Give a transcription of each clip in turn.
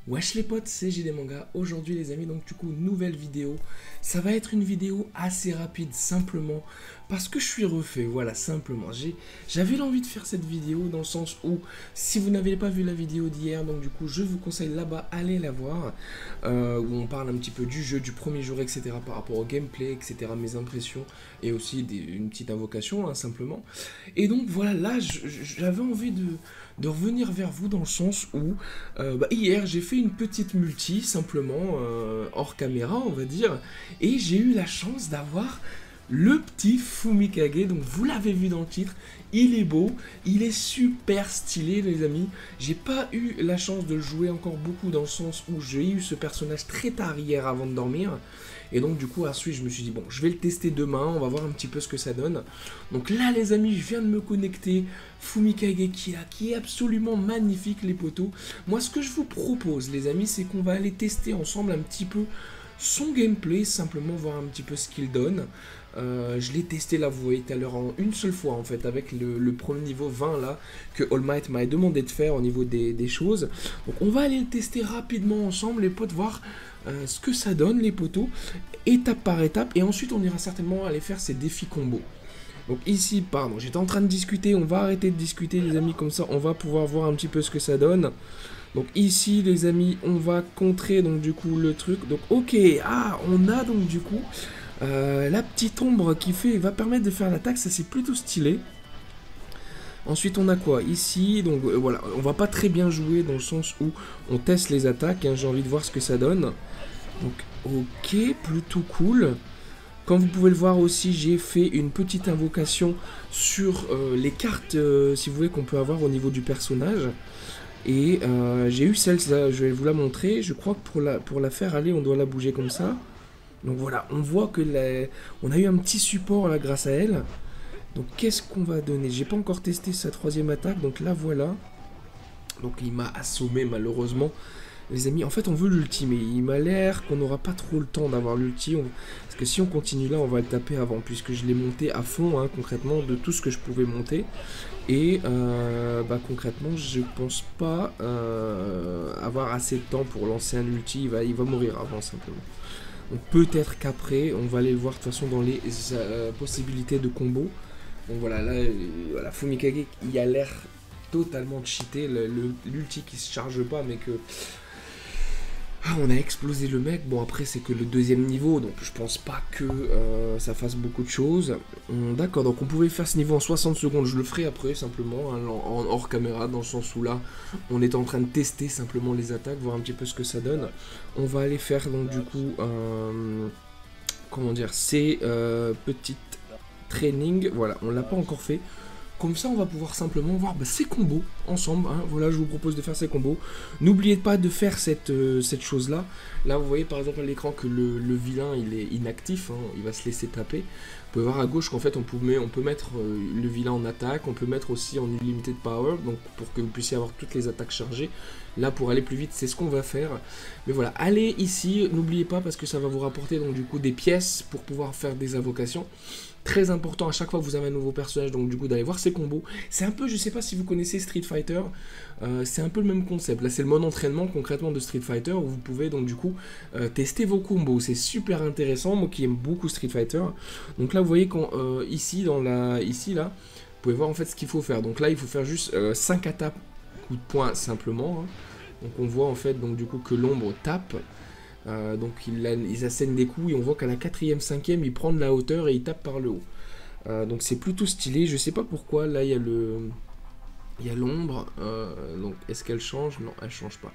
Wesh les potes, c'est JD Manga. Aujourd'hui les amis, donc du coup nouvelle vidéo. Ça va être une vidéo assez rapide simplement parce que je suis refait, voilà simplement. J'avais l'envie de faire cette vidéo dans le sens où si vous n'avez pas vu la vidéo d'hier, donc du coup je vous conseille là-bas, allez la voir, où on parle un petit peu du jeu, du premier jour, etc. par rapport au gameplay, etc. Mes impressions et aussi une petite invocation hein, simplement. Et donc voilà, là j'avais envie de revenir vers vous dans le sens où hier j'ai fait une petite multi simplement hors caméra on va dire et j'ai eu la chance d'avoir le petit Fumikage. Donc vous l'avez vu dans le titre, il est beau, il est super stylé les amis. J'ai pas eu la chance de le jouer encore beaucoup dans le sens où j'ai eu ce personnage très tard hier avant de dormir. Et donc du coup ensuite je me suis dit bon je vais le tester demain, on va voir un petit peu ce que ça donne. Donc là les amis je viens de me connecter, Fumikage qui est absolument magnifique les potos. Moi ce que je vous propose les amis c'est qu'on va aller tester ensemble un petit peu son gameplay, simplement voir un petit peu ce qu'il donne. Je l'ai testé là, vous voyez tout à l'heure en une seule fois en fait avec le premier niveau 20 là que All Might m'a demandé de faire au niveau des choses. Donc on va aller le tester rapidement ensemble les potes, voir ce que ça donne les potos, étape par étape, et ensuite on ira certainement aller faire ces défis combos. Donc ici, pardon, j'étais en train de discuter, on va arrêter de discuter les amis, comme ça on va pouvoir voir un petit peu ce que ça donne. Donc ici les amis, on va contrer donc du coup le truc. Donc ok, on a donc du coup la petite ombre qui va permettre de faire l'attaque, ça c'est plutôt stylé. Ensuite on a quoi ici, donc voilà, on va pas très bien jouer dans le sens où on teste les attaques, hein, j'ai envie de voir ce que ça donne. Donc ok, plutôt cool. Comme vous pouvez le voir aussi, j'ai fait une petite invocation sur les cartes, si vous voulez, qu'on peut avoir au niveau du personnage. Et j'ai eu celle-là, je vais vous la montrer. Je crois que pour la faire aller, on doit la bouger comme ça. Donc voilà, on voit que on a eu un petit support là grâce à elle. Donc qu'est-ce qu'on va donner? J'ai pas encore testé sa troisième attaque, donc là voilà. Donc il m'a assommé malheureusement. Les amis, en fait on veut l'ulti, mais il m'a l'air qu'on n'aura pas trop le temps d'avoir l'ulti. Parce que si on continue là, on va le taper avant, puisque je l'ai monté à fond, hein, concrètement, de tout ce que je pouvais monter. Et concrètement, je pense pas avoir assez de temps pour lancer un ulti. Il va mourir avant simplement. Donc peut-être qu'après, on va aller le voir de toute façon dans les possibilités de combo. Donc voilà, là, voilà, Fumikage, il a l'air totalement cheaté. L'ulti qui se charge pas, mais que on a explosé le mec. Bon après c'est que le deuxième niveau, donc je pense pas que ça fasse beaucoup de choses. D'accord, donc on pouvait faire ce niveau en 60 secondes, je le ferai après simplement, hein, en hors caméra, dans le sens où là on est en train de tester simplement les attaques, voir un petit peu ce que ça donne. On va aller faire donc du coup comment dire, ces petites training, voilà, on l'a pas encore fait. Comme ça, on va pouvoir simplement voir ces combos ensemble. Hein. Voilà, je vous propose de faire ces combos. N'oubliez pas de faire cette chose-là. Là, vous voyez par exemple à l'écran que le vilain, il est inactif. Hein. Il va se laisser taper. Vous pouvez voir à gauche qu'en fait, on peut mettre le vilain en attaque. On peut mettre aussi en unlimited power. Donc, pour que vous puissiez avoir toutes les attaques chargées. Là, pour aller plus vite, c'est ce qu'on va faire. Mais voilà, allez ici. N'oubliez pas parce que ça va vous rapporter donc du coup des pièces pour pouvoir faire des invocations. Très important à chaque fois que vous avez un nouveau personnage, donc du coup d'aller voir ses combos. C'est un peu, je sais pas si vous connaissez Street Fighter, c'est un peu le même concept. Là c'est le mode entraînement concrètement de Street Fighter où vous pouvez donc du coup tester vos combos. C'est super intéressant, moi qui aime beaucoup Street Fighter. Donc là vous voyez ici là, vous pouvez voir en fait ce qu'il faut faire. Donc là il faut faire juste 5 attaques coup de poing simplement. Hein. Donc on voit en fait donc du coup que l'ombre tape. Donc ils assènent des coups et on voit qu'à la 4ème, 5ème, il prend de la hauteur et il tape par le haut. Donc c'est plutôt stylé, je sais pas pourquoi, là il y a l'ombre, donc est-ce qu'elle change? Non, elle change pas.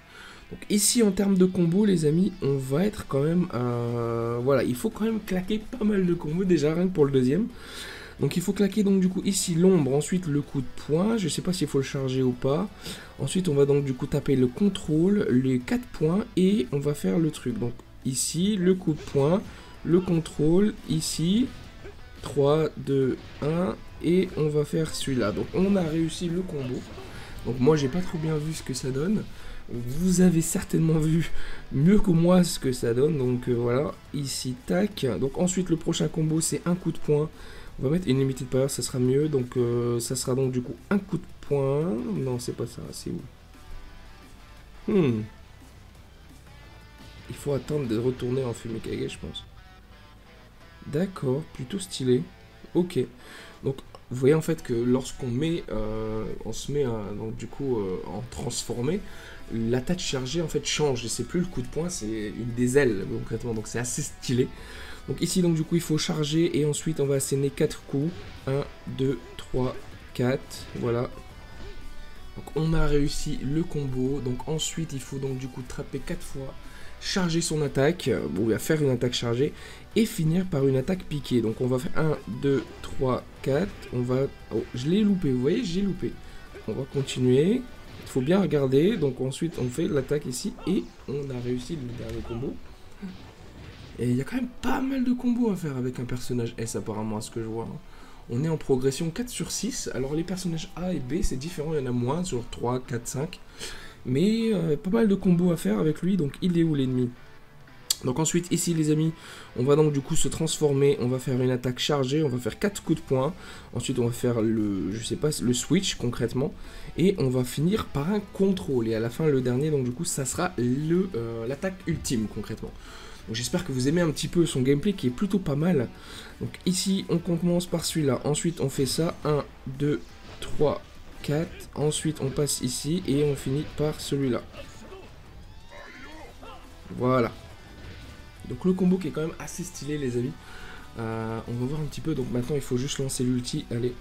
Donc ici en termes de combo les amis, on va être quand même, voilà, il faut quand même claquer pas mal de combos déjà, rien que pour le deuxième. Donc il faut claquer donc du coup ici l'ombre, ensuite le coup de poing, je sais pas s'il faut le charger ou pas. Ensuite on va donc du coup taper le contrôle, les 4 points et on va faire le truc. Donc ici le coup de poing, le contrôle, ici 3, 2, 1 et on va faire celui-là. Donc on a réussi le combo. Donc moi j'ai pas trop bien vu ce que ça donne. Vous avez certainement vu mieux que moi ce que ça donne. Donc voilà, ici tac. Donc ensuite le prochain combo c'est un coup de poing. On va mettre une limited power, ça sera mieux. Donc ça sera donc du coup un coup de poing. Non, c'est pas ça, c'est où faut attendre de retourner en Fumikage, je pense. D'accord, plutôt stylé. Ok. Donc, vous voyez en fait que lorsqu'on met, on se met donc, du coup en transformé, l'attaque chargée en fait change. Et c'est plus le coup de poing, c'est une des ailes concrètement. Donc c'est assez stylé. Donc ici, donc du coup, il faut charger et ensuite on va asséner 4 coups. 1, 2, 3, 4. Voilà. Donc on a réussi le combo. Donc ensuite, il faut donc du coup trapper 4 fois, charger son attaque, bon, il va faire une attaque chargée et finir par une attaque piquée. Donc on va faire 1, 2, 3, 4. On va... Oh, je l'ai loupé, vous voyez, j'ai loupé. On va continuer. Il faut bien regarder. Donc ensuite, on fait l'attaque ici et on a réussi le dernier combo. Et il y a quand même pas mal de combos à faire avec un personnage S apparemment, à ce que je vois. On est en progression 4 sur 6. Alors les personnages A et B, c'est différent, il y en a moins, sur 3, 4, 5. Mais pas mal de combos à faire avec lui, donc il est où l'ennemi? Donc ensuite, ici les amis, on va donc du coup se transformer, on va faire une attaque chargée, on va faire 4 coups de poing. Ensuite on va faire le, je sais pas, le switch concrètement. Et on va finir par un contrôle. Et à la fin, le dernier, donc du coup, ça sera l'attaque ultime concrètement. Donc j'espère que vous aimez un petit peu son gameplay qui est plutôt pas mal. Donc ici, on commence par celui-là. Ensuite, on fait ça. 1, 2, 3, 4. Ensuite, on passe ici et on finit par celui-là. Voilà. Donc le combo qui est quand même assez stylé, les amis. On va voir un petit peu. Donc maintenant, il faut juste lancer l'ulti. Allez.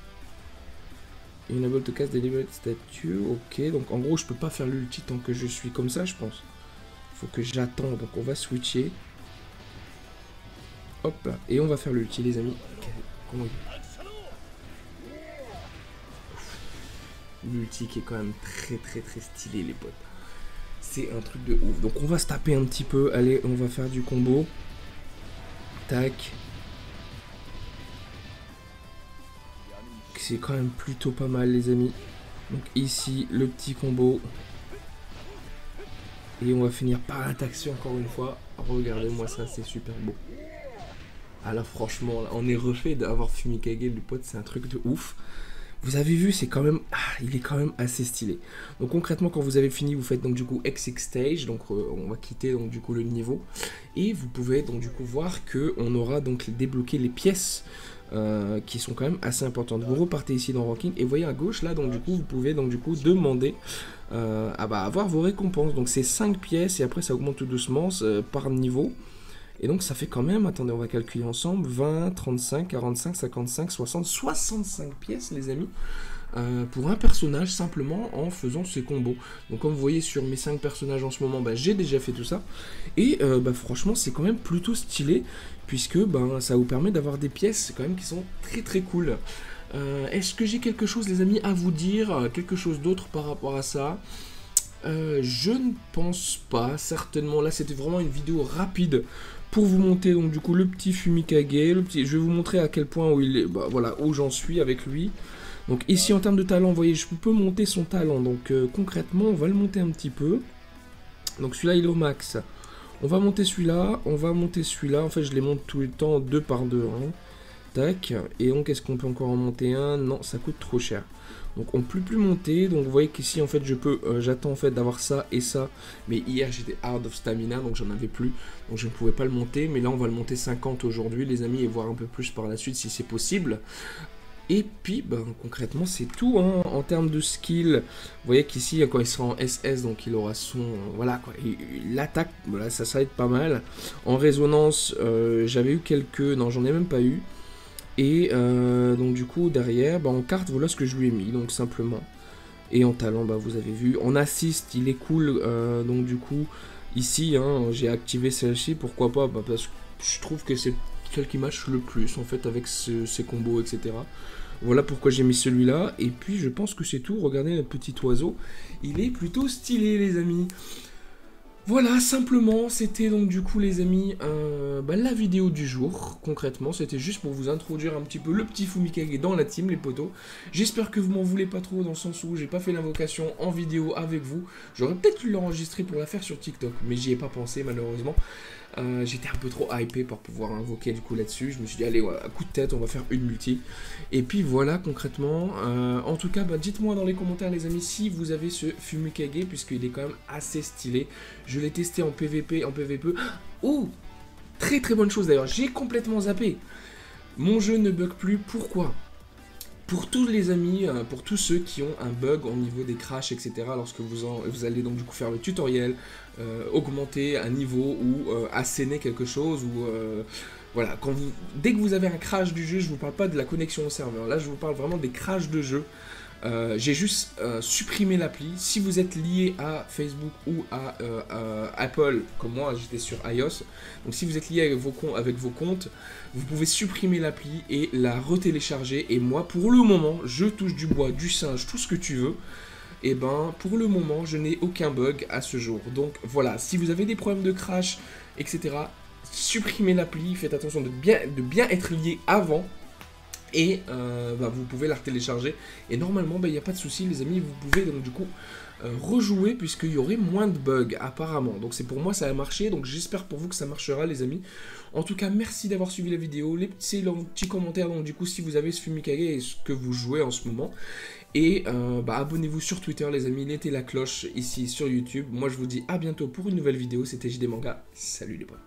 Enable to cast deliberate statue. Ok. Donc en gros, je peux pas faire l'ulti tant que je suis comme ça, je pense. Il faut que j'attends. Donc on va switcher. Hop là. Et on va faire l'ulti, les amis. Comment l'ulti qui est quand même très stylé, les potes. C'est un truc de ouf. Donc on va se taper un petit peu. Allez, on va faire du combo. Tac. C'est quand même plutôt pas mal, les amis. Donc ici, le petit combo. Et on va finir par l'attaque encore une fois. Regardez-moi ça, c'est super beau. Alors franchement, là, on est refait d'avoir Fumikage, le pote, c'est un truc de ouf. Vous avez vu, c'est quand même, il est quand même assez stylé. Donc concrètement, quand vous avez fini, vous faites donc du coup XX stage, donc on va quitter donc du coup le niveau, et vous pouvez donc du coup voir que on aura donc débloqué les pièces qui sont quand même assez importantes. Vous repartez ici dans ranking et vous voyez à gauche là, donc du coup vous pouvez donc du coup demander avoir vos récompenses. Donc c'est 5 pièces et après ça augmente tout doucement par niveau. Et donc ça fait quand même, attendez, on va calculer ensemble, 20, 35, 45, 55, 60, 65 pièces, les amis, pour un personnage, simplement en faisant ces combos. Donc comme vous voyez sur mes 5 personnages en ce moment, j'ai déjà fait tout ça. Et franchement, c'est quand même plutôt stylé, puisque ça vous permet d'avoir des pièces quand même qui sont très cool. Est-ce que j'ai quelque chose, les amis, à vous dire, quelque chose d'autre par rapport à ça? Je ne pense pas, certainement. Là, c'était vraiment une vidéo rapide pour vous montrer donc du coup le petit Fumikage, je vais vous montrer à quel point où il est, voilà où j'en suis avec lui. Donc ici en termes de talent, vous voyez, je peux monter son talent. Donc concrètement, on va le monter un petit peu. Donc celui-là, il est au max. On va monter celui-là, on va monter celui-là. En fait, je les monte tout le temps 2 par 2. Hein. Tac. Et donc, est-ce qu'on peut encore en monter un? Non, ça coûte trop cher. Donc on ne peut plus monter, donc vous voyez qu'ici en fait je peux, j'attends en fait d'avoir ça et ça, mais hier j'étais out of stamina donc j'en avais plus, donc je ne pouvais pas le monter, mais là on va le monter 50 aujourd'hui les amis et voir un peu plus par la suite si c'est possible. Et puis concrètement c'est tout hein, en termes de skill. Vous voyez qu'ici quand il sera en SS donc il aura son, voilà quoi, l'attaque, voilà ça va être pas mal. En résonance j'avais eu quelques, non j'en ai même pas eu. Et donc du coup derrière, en carte voilà ce que je lui ai mis, donc simplement. Et en talent, vous avez vu. En assist, il est cool, donc du coup, ici, hein, j'ai activé celle-ci, pourquoi pas, parce que je trouve que c'est celle qui match le plus, en fait, avec ses combos, etc. Voilà pourquoi j'ai mis celui-là, et puis je pense que c'est tout. Regardez le petit oiseau, il est plutôt stylé les amis. Voilà, simplement, c'était donc du coup les amis, la vidéo du jour, concrètement, c'était juste pour vous introduire un petit peu le petit Fumikage dans la team, les potos. J'espère que vous m'en voulez pas trop, dans le sens où j'ai pas fait l'invocation en vidéo avec vous. J'aurais peut-être pu l'enregistrer pour la faire sur TikTok, mais j'y ai pas pensé malheureusement. J'étais un peu trop hypé pour pouvoir invoquer du coup là-dessus. Je me suis dit, allez, ouais, à coup de tête, on va faire une multi. Et puis voilà, concrètement. En tout cas, dites-moi dans les commentaires, les amis, si vous avez ce Fumikage, puisqu'il est quand même assez stylé. Je Je l'ai testé en PVP, en PVP. Oh, très très bonne chose d'ailleurs, j'ai complètement zappé. Mon jeu ne bug plus, pourquoi? Pour tous les amis, pour tous ceux qui ont un bug au niveau des crashs, etc. Lorsque vous allez donc du coup faire le tutoriel, augmenter un niveau ou asséner quelque chose, ou voilà, dès que vous avez un crash du jeu, je vous parle pas de la connexion au serveur, là je vous parle vraiment des crashs de jeu. J'ai juste supprimé l'appli. Si vous êtes lié à Facebook ou à Apple, comme moi j'étais sur iOS, donc si vous êtes lié avec vos comptes, vous pouvez supprimer l'appli et la retélécharger. Et moi pour le moment, je touche du bois, du singe, tout ce que tu veux. Et ben pour le moment je n'ai aucun bug à ce jour. Donc voilà, si vous avez des problèmes de crash, etc., supprimez l'appli, faites attention de bien être lié avant. Et vous pouvez la télécharger. Et normalement, il n'y a pas de souci, les amis. Vous pouvez donc du coup rejouer, puisqu'il y aurait moins de bugs apparemment. Donc c'est pour moi, ça a marché. Donc j'espère pour vous que ça marchera, les amis. En tout cas, merci d'avoir suivi la vidéo. Laissez un petit commentaire, donc du coup, si vous avez ce Fumikage et ce que vous jouez en ce moment. Et abonnez-vous sur Twitter, les amis. Mettez la cloche ici sur YouTube. Moi, je vous dis à bientôt pour une nouvelle vidéo. C'était JD Manga. Salut les potes.